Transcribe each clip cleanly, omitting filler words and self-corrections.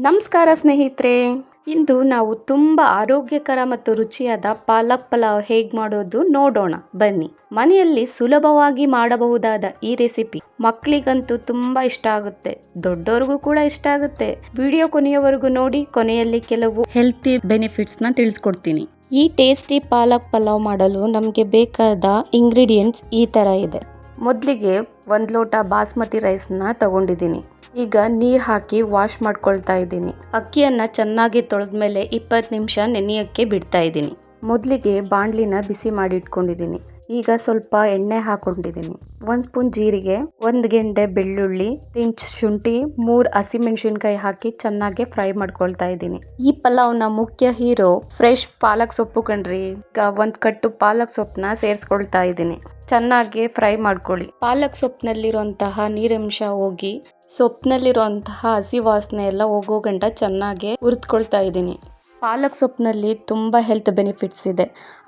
ನಮಸ್ಕಾರ ಸ್ನೇಹಿತರೆ, ಇಂದು ನಾವು ತುಂಬ ಆರೋಗ್ಯಕರ ಮತ್ತು ರುಚಿಯಾದ ಪಾಲಕ್ ಪಲಾವ್ ಹೇಗೆ ಮಾಡೋದು ನೋಡೋಣ ಬನ್ನಿ. ಮನೆಯಲ್ಲಿ ಸುಲಭವಾಗಿ ಮಾಡಬಹುದಾದ ಈ ರೆಸಿಪಿ ಮಕ್ಕಳಿಗಂತೂ ತುಂಬ ಇಷ್ಟ ಆಗುತ್ತೆ, ದೊಡ್ಡವ್ರಿಗೂ ಕೂಡ ಇಷ್ಟ ಆಗುತ್ತೆ. ವಿಡಿಯೋ ಕೊನೆಯವರೆಗೂ ನೋಡಿ, ಕೊನೆಯಲ್ಲಿ ಕೆಲವು ಹೆಲ್ತಿ ಬೆನಿಫಿಟ್ಸ್ನ ತಿಳಿಸ್ಕೊಡ್ತೀನಿ. ಈ ಟೇಸ್ಟಿ ಪಾಲಕ್ ಪಲಾವ್ ಮಾಡಲು ನಮಗೆ ಬೇಕಾದ ಇಂಗ್ರೀಡಿಯೆಂಟ್ಸ್ ಈ ಥರ ಇದೆ. ಮೊದಲಿಗೆ 1 ಲೋಟ ಬಾಸ್ಮತಿ ರೈಸ್ನ ತಗೊಂಡಿದ್ದೀನಿ. ಈಗ ನೀರು ಹಾಕಿ ವಾಶ್ ಮಾಡ್ಕೊಳ್ತಾ ಇದ್ದೀನಿ. ಅಕ್ಕಿಯನ್ನು ಚೆನ್ನಾಗಿ ತೊಳೆದ್ಮೇಲೆ 20 ನಿಮಿಷ ನೆನೆಯೋಕ್ಕೆ ಬಿಡ್ತಾ ಇದ್ದೀನಿ. ಮೊದಲಿಗೆ ಬಾಣಲಿನ ಬಿಸಿ ಮಾಡಿ ಇಟ್ಕೊಂಡಿದ್ದೀನಿ. ಈಗ ಸ್ವಲ್ಪ ಎಣ್ಣೆ ಹಾಕೊಂಡಿದ್ದೀನಿ. 1 ಸ್ಪೂನ್ ಜೀರಿಗೆ, 1 ಗೆಂಡೆ ಬೆಳ್ಳುಳ್ಳಿ, ಇಂಚ್ ಶುಂಠಿ, 3 ಹಸಿಮೆಣಸಿನ್ಕಾಯಿ ಹಾಕಿ ಚೆನ್ನಾಗಿ ಫ್ರೈ ಮಾಡ್ಕೊಳ್ತಾ ಇದ್ದೀನಿ. ಈ ಪಲಾವ್ನ ಮುಖ್ಯ ಹೀರೋ ಫ್ರೆಶ್ ಪಾಲಕ್ ಸೊಪ್ಪು ಕಣ್ರಿ. ಈಗ 1 ಕಟ್ಟು ಪಾಲಕ್ ಸೊಪ್ಪನ್ನ ಸೇರಿಸ್ಕೊಳ್ತಾ ಇದ್ದೀನಿ. ಚೆನ್ನಾಗಿ ಫ್ರೈ ಮಾಡ್ಕೊಳ್ಳಿ. ಪಾಲಕ್ ಸೊಪ್ಪಿನಲ್ಲಿರುವಂತಹ ನೀರಂಶ ಹೋಗಿ ಸೊಪ್ಪಿನಲ್ಲಿರುವಂತಹ ಹಸಿ ವಾಸನೆ ಎಲ್ಲ ಹೋಗೋ ಗಂಟ ಚೆನ್ನಾಗಿ ಹುರಿದ್ಕೊಳ್ತಾ ಇದ್ದೀನಿ. ಪಾಲಕ್ ಸೊಪ್ಪಿನಲ್ಲಿ ತುಂಬ ಹೆಲ್ತ್ ಬೆನಿಫಿಟ್ಸ್ ಇದೆ.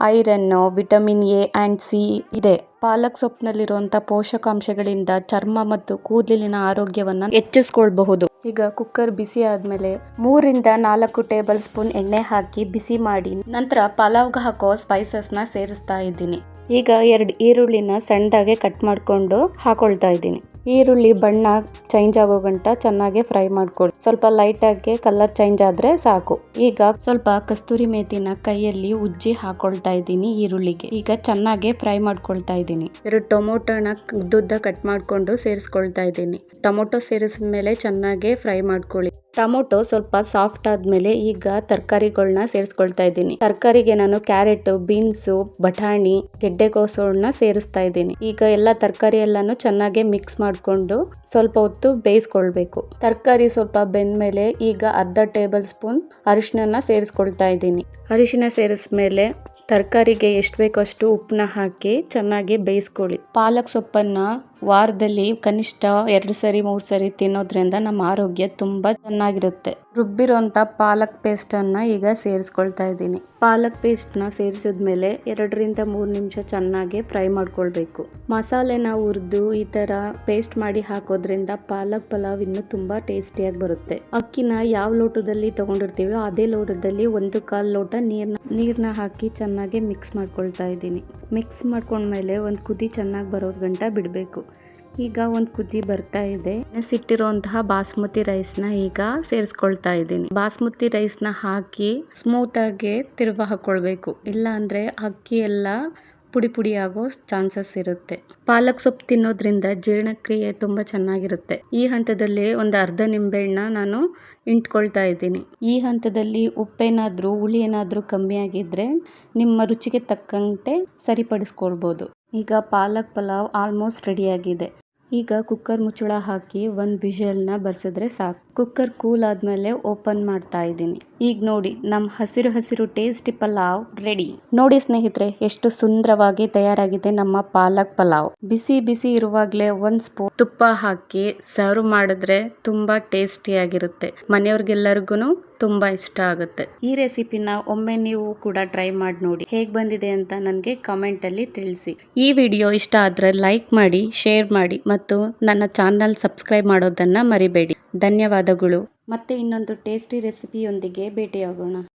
Iron, vitamin A and C ಇದೆ. ಪಾಲಕ್ ಸೊಪ್ಪಿನಲ್ಲಿರುವಂಥ ಪೋಷಕಾಂಶಗಳಿಂದ ಚರ್ಮ ಮತ್ತು ಕೂದಲಿನ ಆರೋಗ್ಯವನ್ನು ಹೆಚ್ಚಿಸ್ಕೊಳ್ಬಹುದು. ಈಗ ಕುಕ್ಕರ್ ಬಿಸಿ ಆದಮೇಲೆ 3 ರಿಂದ 4 ಟೇಬಲ್ ಸ್ಪೂನ್ ಎಣ್ಣೆ ಹಾಕಿ ಬಿಸಿ ಮಾಡಿ ನಂತರ ಪಲಾವ್ಗೆ ಹಾಕೋ ಸ್ಪೈಸಸ್ನ ಸೇರಿಸ್ತಾ ಇದ್ದೀನಿ. ಈಗ 2 ಈರುಳ್ಳಿನ ಸಣ್ಣದಾಗೆ ಕಟ್ ಮಾಡಿಕೊಂಡು ಹಾಕೊಳ್ತಾ ಇದ್ದೀನಿ. ಈರುಳ್ಳಿ ಬಣ್ಣ ಚೇಂಜ್ ಆಗೋ ಗಂಟ ಚೆನ್ನಾಗಿ ಫ್ರೈ ಮಾಡ್ಕೊಳ್ಳಿ. ಸ್ವಲ್ಪ ಲೈಟಾಗಿ ಕಲರ್ ಚೇಂಜ್ ಆದರೆ ಸಾಕು. ಈಗ ಸ್ವಲ್ಪ ಕಸ್ತೂರಿ ಮೇಥಿನ ಕೈಯಲ್ಲಿ ಉಜ್ಜಿ ಹಾಕೊಳ್ತಾ ಇದ್ದೀನಿ ಈರುಳ್ಳಿಗೆ. ಈಗ ಚೆನ್ನಾಗಿ ಫ್ರೈ ಮಾಡ್ಕೊಳ್ತಾ ಇದ್ದೀನಿ. 2 ಟೊಮೊಟೊನ ಉದ್ದುದ್ದ ಕಟ್ ಮಾಡಿಕೊಂಡು ಸೇರಿಸ್ಕೊಳ್ತಾ ಇದ್ದೀನಿ. ಟೊಮೊಟೊ ಸೇರಿಸಿದ ಮೇಲೆ ಚೆನ್ನಾಗಿ ಫ್ರೈ ಮಾಡ್ಕೊಳ್ಳಿ. ಟೊಮೊಟೊ ಸ್ವಲ್ಪ ಸಾಫ್ಟ್ ಆದ್ಮೇಲೆ ಈಗ ತರಕಾರಿಗಳನ್ನ ಸೇರಿಸ್ಕೊಳ್ತಾ ಇದ್ದೀನಿ. ತರಕಾರಿಗೆ ನಾನು ಕ್ಯಾರೆಟ್, ಬೀನ್ಸು, ಬಟಾಣಿ, ಗೆಡ್ಡೆಕೋಸನ್ನ ಸೇರಿಸ್ತಾ ಇದ್ದೀನಿ. ಈಗ ಎಲ್ಲ ತರಕಾರಿ ಎಲ್ಲಾನು ಚೆನ್ನಾಗಿ ಮಿಕ್ಸ್ ಮಾಡಿಕೊಂಡು ಸ್ವಲ್ಪ ಹೊತ್ತು ಬೇಯಿಸ್ಕೊಳ್ಬೇಕು. ತರಕಾರಿ ಸ್ವಲ್ಪ ಬೆಂದ್ಮೇಲೆ ಈಗ ಅರ್ಧ ಟೇಬಲ್ ಸ್ಪೂನ್ ಅರಿಶಿನ ಸೇರಿಸ್ಕೊಳ್ತಾ ಇದ್ದೀನಿ. ಅರಿಶಿನ ಸೇರಿಸ್ಮೇಲೆ ತರಕಾರಿಗೆ ಎಷ್ಟು ಬೇಕೋ ಅಷ್ಟು ಉಪ್ಪನ್ನ ಹಾಕಿ ಚೆನ್ನಾಗಿ ಬೇಯಿಸ್ಕೊಳ್ಳಿ. ಪಾಲಕ್ ಸೊಪ್ಪನ್ನ ವಾರದಲ್ಲಿ ಕನಿಷ್ಠ 2 ಸರಿ 3 ಸರಿ ತಿನ್ನೋದ್ರಿಂದ ನಮ್ಮ ಆರೋಗ್ಯ ತುಂಬ ಚೆನ್ನಾಗಿರುತ್ತೆ. ರುಬ್ಬಿರುವಂಥ ಪಾಲಕ್ ಪೇಸ್ಟನ್ನು ಈಗ ಸೇರಿಸ್ಕೊಳ್ತಾ ಇದ್ದೀನಿ. ಪಾಲಕ್ ಪೇಸ್ಟ್ನ ಸೇರಿಸಿದ್ಮೇಲೆ 2 ರಿಂದ 3 ನಿಮಿಷ ಚೆನ್ನಾಗಿ ಫ್ರೈ ಮಾಡ್ಕೊಳ್ಬೇಕು. ಮಸಾಲೆನ ಹುರಿದು ಈ ಥರ ಪೇಸ್ಟ್ ಮಾಡಿ ಹಾಕೋದ್ರಿಂದ ಪಾಲಕ್ ಪಲಾವ್ ಇನ್ನೂ ತುಂಬ ಟೇಸ್ಟಿಯಾಗಿ ಬರುತ್ತೆ. ಅಕ್ಕಿನ ಯಾವ ಲೋಟದಲ್ಲಿ ತಗೊಂಡಿರ್ತೀವೋ ಅದೇ ಲೋಟದಲ್ಲಿ 1/4 ಲೋಟ ನೀರನ್ನ ಹಾಕಿ ಚೆನ್ನಾಗಿ ಮಿಕ್ಸ್ ಮಾಡ್ಕೊಳ್ತಾ ಇದ್ದೀನಿ. ಮಿಕ್ಸ್ ಮಾಡ್ಕೊಂಡ್ಮೇಲೆ ಒಂದು ಕುದಿ ಚೆನ್ನಾಗಿ ಬರೋದು ಗಂಟ ಬಿಡಬೇಕು. ಈಗ ಒಂದು ಕುದಿ ಬರ್ತಾ ಇದೆ. ನೆನೆಸಿಟ್ಟಿರುವಂತಹ ಬಾಸ್ಮತಿ ರೈಸ್ನ ಈಗ ಸೇರಿಸ್ಕೊಳ್ತಾ ಇದ್ದೀನಿ. ಬಾಸ್ಮತಿ ರೈಸ್ನ ಹಾಕಿ ಸ್ಮೂತಾಗಿ ತಿರುವಾ ಹಾಕೊಳ್ಬೇಕು. ಇಲ್ಲ ಅಂದರೆ ಅಕ್ಕಿ ಎಲ್ಲ ಪುಡಿ ಪುಡಿ ಆಗೋ ಚಾನ್ಸಸ್ ಇರುತ್ತೆ. ಪಾಲಕ್ ಸೊಪ್ಪು ತಿನ್ನೋದ್ರಿಂದ ಜೀರ್ಣಕ್ರಿಯೆ ತುಂಬ ಚೆನ್ನಾಗಿರುತ್ತೆ. ಈ ಹಂತದಲ್ಲಿ ಒಂದು ಅರ್ಧ ನಿಂಬೆಹಣ್ಣ ನಾನು ಇಂಟ್ಕೊಳ್ತಾ ಇದ್ದೀನಿ. ಈ ಹಂತದಲ್ಲಿ ಉಪ್ಪೇನಾದರೂ ಹುಳಿ ಏನಾದರೂ ಕಮ್ಮಿ ಆಗಿದ್ರೆ ನಿಮ್ಮ ರುಚಿಗೆ ತಕ್ಕಂತೆ ಸರಿಪಡಿಸ್ಕೊಳ್ಬೋದು. ಈಗ ಪಾಲಕ್ ಪಲಾವ್ ಆಲ್ಮೋಸ್ಟ್ ರೆಡಿಯಾಗಿದೆ. ಈಗ ಕುಕ್ಕರ್ ಮುಚ್ಚಳ ಹಾಕಿ 1 ವಿಷಲ್ನ ಬರ್ಸಿದ್ರೆ ಸಾಕು. ಕುಕ್ಕರ್ ಕೂಲ್ ಆದಮೇಲೆ ಓಪನ್ ಮಾಡ್ತಾ ಇದ್ದೀನಿ. ಈಗ ನೋಡಿ, ನಮ್ಮ ಹಸಿರು ಟೇಸ್ಟಿ ಪಲಾವ್ ರೆಡಿ. ನೋಡಿ ಸ್ನೇಹಿತರೆ, ಎಷ್ಟು ಸುಂದರವಾಗಿ ತಯಾರಾಗಿದೆ ನಮ್ಮ ಪಾಲಕ್ ಪಲಾವ್. ಬಿಸಿ ಬಿಸಿ ಇರುವಾಗಲೇ 1 ಸ್ಪೂನ್ ತುಪ್ಪ ಹಾಕಿ ಸರ್ವ್ ಮಾಡಿದ್ರೆ ತುಂಬ ಟೇಸ್ಟಿಯಾಗಿರುತ್ತೆ. ಮನೆಯವ್ರಿಗೆಲ್ಲರಿಗೂ ತುಂಬ ಇಷ್ಟ ಆಗುತ್ತೆ. ಈ ರೆಸಿಪಿನ ಒಮ್ಮೆ ನೀವು ಕೂಡ ಟ್ರೈ ಮಾಡಿ ನೋಡಿ. ಹೇಗೆ ಬಂದಿದೆ ಅಂತ ನನಗೆ ಕಮೆಂಟಲ್ಲಿ ತಿಳಿಸಿ. ಈ ವಿಡಿಯೋ ಇಷ್ಟ ಆದರೆ ಲೈಕ್ ಮಾಡಿ, ಶೇರ್ ಮಾಡಿ ಮತ್ತು ನನ್ನ ಚಾನಲ್ ಸಬ್ಸ್ಕ್ರೈಬ್ ಮಾಡೋದನ್ನು ಮರಿಬೇಡಿ. ಧನ್ಯವಾದಗಳು. ಮತ್ತೆ ಇನ್ನೊಂದು ಟೇಸ್ಟಿ ರೆಸಿಪಿಯೊಂದಿಗೆ ಭೇಟಿಯಾಗೋಣ.